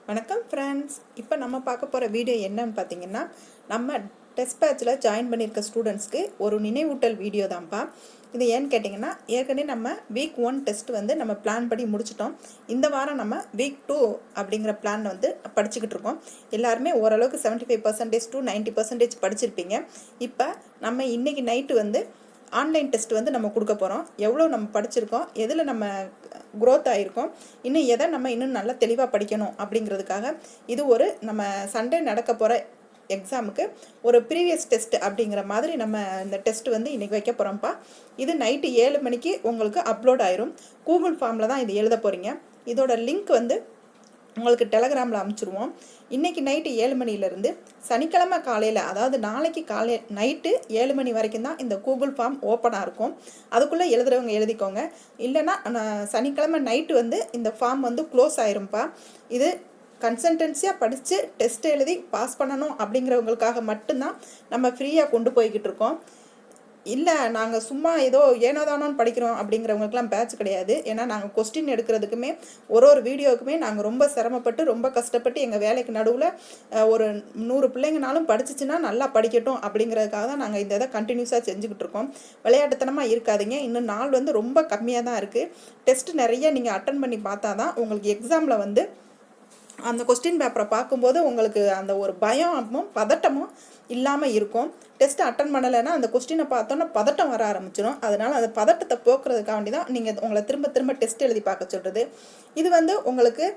வணக்கம் ஃப்ரெண்ட்ஸ். இப்போ நம்ம பார்க்க போகிற வீடியோ என்னன்னு பார்த்தீங்கன்னா, நம்ம டெஸ்ட் பேட்சில் ஜாயின் பண்ணியிருக்க ஸ்டூடெண்ட்ஸ்க்கு ஒரு நினைவூட்டல் வீடியோ தான்ப்பா. இது ஏன்னு கேட்டிங்கன்னா, ஏற்கனவே நம்ம வீக் 1 டெஸ்ட் வந்து நம்ம பிளான் படி முடிச்சிட்டோம். இந்த வாரம் நம்ம வீக் 2 அப்படிங்கிற பிளான் வந்து படிச்சுக்கிட்டு இருக்கோம். எல்லாருமே ஓரளவுக்கு 75% to 90% படிச்சிருப்பீங்க. இப்போ நம்ம இன்றைக்கி நைட்டு வந்து ஆன்லைன் டெஸ்ட் வந்து நம்ம கொடுக்க போகிறோம். எவ்வளோ நம்ம படிச்சிருக்கோம், எதில் நம்ம க்ரோத் ஆகிருக்கோம், இன்னும் இன்னும் நல்லா தெளிவாக படிக்கணும் அப்படிங்கிறதுக்காக இது ஒரு நம்ம சண்டே நடக்க போகிற எக்ஸாமுக்கு ஒரு ப்ரீவியஸ் டெஸ்ட் அப்படிங்கிற மாதிரி நம்ம இந்த டெஸ்ட் வந்து இன்றைக்கி வைக்க போகிறோம்ப்பா. இது நைட்டு 7 மணிக்கு உங்களுக்கு அப்லோட் ஆயிரும். கூகுள் ஃபார்மில் தான் இது எழுத போகிறீங்க. இதோட லிங்க் வந்து உங்களுக்கு டெலகிராமில் அனுப்பிச்சிருவோம். இன்றைக்கி நைட்டு 7 மணிலேருந்து சனிக்கிழமை காலையில், அதாவது நாளைக்கு நைட்டு 7 மணி வரைக்கும் தான் இந்த கூகுள் ஃபார்ம் ஓப்பனாக இருக்கும். அதுக்குள்ளே எழுதுகிறவங்க எழுதிக்கோங்க. இல்லைன்னா சனிக்கிழமை நைட்டு வந்து இந்த ஃபார்ம் வந்து க்ளோஸ் ஆயிரும்ப்பா. இது கன்சல்டன்சியாக படித்து டெஸ்ட் எழுதி பாஸ் பண்ணணும் அப்படிங்கிறவங்களுக்காக மட்டும்தான் நம்ம ஃப்ரீயாக கொண்டு போய்கிட்டு இருக்கோம். இல்லை நாங்கள் சும்மா ஏதோ ஏனோதானோன்னு படிக்கிறோம் அப்படிங்கிறவங்களுக்குலாம் பேட்ச் கிடையாது. ஏன்னா நாங்கள் கொஸ்டின் எடுக்கிறதுக்குமே ஒரு வீடியோவுக்குமே நாங்கள் ரொம்ப சிரமப்பட்டு ரொம்ப கஷ்டப்பட்டு எங்கள் வேலைக்கு நடுவில் ஒரு 100 பிள்ளைங்கனாலும் படிச்சிச்சுன்னா நல்லா படிக்கட்டும் அப்படிங்கிறதுக்காக தான் நாங்கள் இந்த இதை கண்டினியூஸாக செஞ்சுக்கிட்டு இருக்கோம். விளையாட்டுத்தனமாக இருக்காதிங்க. இன்னும் நாள் வந்து ரொம்ப கம்மியாக தான் இருக்குது. டெஸ்ட் நிறைய நீங்கள் அட்டன் பண்ணி பார்த்தா தான் உங்களுக்கு எக்ஸாமில் வந்து அந்த கொஸ்டின் பேப்பரை பார்க்கும்போது உங்களுக்கு அந்த ஒரு பயமும் பதட்டமும் இல்லாமல் இருக்கும். டெஸ்ட் அட்டன் பண்ணலைன்னா அந்த கொஸ்டினை பார்த்தோன்னா பதட்டம் வர ஆரம்பிச்சிடும். அதனால் அந்த பதட்டத்தை போக்குறதுக்காண்டி தான் நீங்கள் உங்களை திரும்ப திரும்ப டெஸ்ட் எழுதி பார்க்க சொல்கிறது. இது வந்து உங்களுக்கு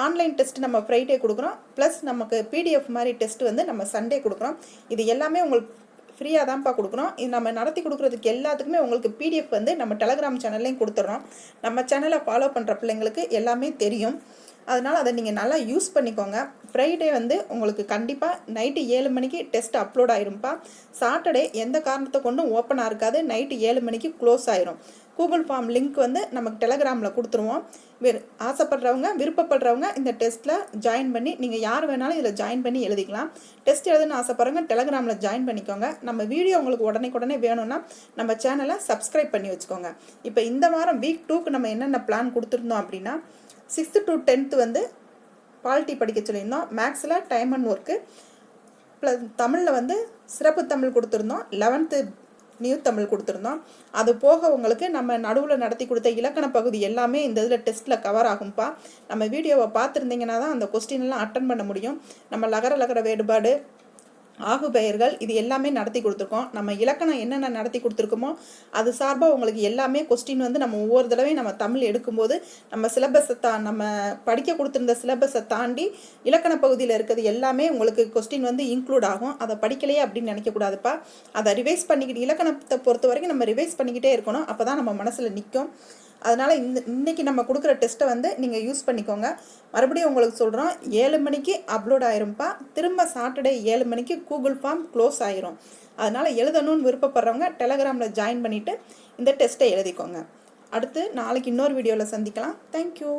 ஆன்லைன் டெஸ்ட் நம்ம ஃப்ரைடே கொடுக்குறோம். ப்ளஸ் நமக்கு பிடிஎஃப் மாதிரி டெஸ்ட் வந்து நம்ம சண்டே கொடுக்குறோம். இது எல்லாமே உங்களுக்கு ஃப்ரீயாக தான்ப்பா கொடுக்குறோம். இது நம்ம நடத்தி கொடுக்குறதுக்கு எல்லாத்துக்குமே உங்களுக்கு பிடிஎஃப் வந்து நம்ம டெலகிராம் சேனல்லையும் கொடுத்துட்றோம். நம்ம சேனலை ஃபாலோ பண்ணுற பிள்ளைங்களுக்கு எல்லாமே தெரியும். அதனால் அதை நீங்கள் நல்லா யூஸ் பண்ணிக்கோங்க. ஃப்ரைடே வந்து உங்களுக்கு கண்டிப்பாக நைட்டு 7 மணிக்கு டெஸ்ட் அப்லோட் ஆயிரும்ப்பா. சாட்டர்டே எந்த காரணத்தை கொண்டும் ஓப்பனாக இருக்காது. நைட்டு 7 மணிக்கு க்ளோஸ் ஆயிரும். கூகுள் ஃபார்ம் லிங்க் வந்து நமக்கு டெலகிராமில் கொடுத்துருவோம். ஆசைப்படுறவங்க விருப்பப்படுறவங்க இந்த டெஸ்ட்டில் ஜாயின் பண்ணி நீங்கள் யார் வேணாலும் இதில் ஜாயின் பண்ணி எழுதிக்கலாம். டெஸ்ட் எழுதுன்னு ஆசைப்படுறவங்க டெலகிராமில் ஜாயின் பண்ணிக்கோங்க. நம்ம வீடியோ உங்களுக்கு உடனே வேணும்னா நம்ம சேனலை சப்ஸ்கிரைப் பண்ணி வச்சுக்கோங்க. இப்போ இந்த வாரம் வீக் 2க்கு நம்ம என்னென்ன பிளான் கொடுத்துருந்தோம் அப்படின்னா, 6th to 10th வந்து பாலிட்டி படிக்க சொல்லியிருந்தோம். மேக்ஸில் டைம் அண்ட் ஒர்க்கு, ப்ளஸ் தமிழில் வந்து சிறப்பு தமிழ் கொடுத்துருந்தோம். 11th நியூ தமிழ் கொடுத்துருந்தோம். அது போக உங்களுக்கு நம்ம நடுவில் நடத்தி கொடுத்த இலக்கண பகுதி எல்லாமே இந்த இதில் டெஸ்ட்டில் கவர் ஆகும்ப்பா. நம்ம வீடியோவை பார்த்துருந்தீங்கன்னா தான் அந்த கொஸ்டின்லாம் அட்டன் பண்ண முடியும். நம்ம லகர வேறுபாடு, ஆகு பெயர்கள் இது எல்லாமே நடத்தி கொடுத்துருக்கோம். நம்ம இலக்கணம் என்னென்ன நடத்தி கொடுத்துருக்கோமோ அது சார்பாக உங்களுக்கு எல்லாமே கொஸ்டின் வந்து நம்ம ஒவ்வொரு தடவையும் நம்ம தமிழ் எடுக்கும்போது நம்ம சிலபஸை நம்ம படிக்க கொடுத்துருந்த சிலபஸை தாண்டி இலக்கண பகுதியில் இருக்கிறது எல்லாமே உங்களுக்கு கொஸ்டின் வந்து இன்க்ளூட் ஆகும். அதை படிக்கலையே அப்படின்னு நினைக்கக்கூடாதுப்பா. அதை ரிவைஸ் பண்ணிக்கிட்டு, இலக்கணத்தை பொறுத்த வரைக்கும் நம்ம ரிவைஸ் பண்ணிக்கிட்டே இருக்கணும். அப்போ தான் நம்ம மனசில் நிற்கும். அதனால் இன்றைக்கி நம்ம கொடுக்குற டெஸ்ட்டை வந்து நீங்கள் யூஸ் பண்ணிக்கோங்க. மறுபடியும் உங்களுக்கு சொல்கிறோம், 7 மணிக்கு அப்லோட் ஆயிரும்ப்பா. திரும்ப சாட்டர்டே 7 மணிக்கு கூகுள் ஃபார்ம் க்ளோஸ் ஆயிரும். அதனால் எழுதணும்னு விருப்பப்படுறவங்க டெலகிராமில் ஜாயின் பண்ணிவிட்டு இந்த டெஸ்ட்டை எழுதிக்கோங்க. அடுத்து நாளைக்கு இன்னொரு வீடியோவில் சந்திக்கலாம். தேங்க்யூ.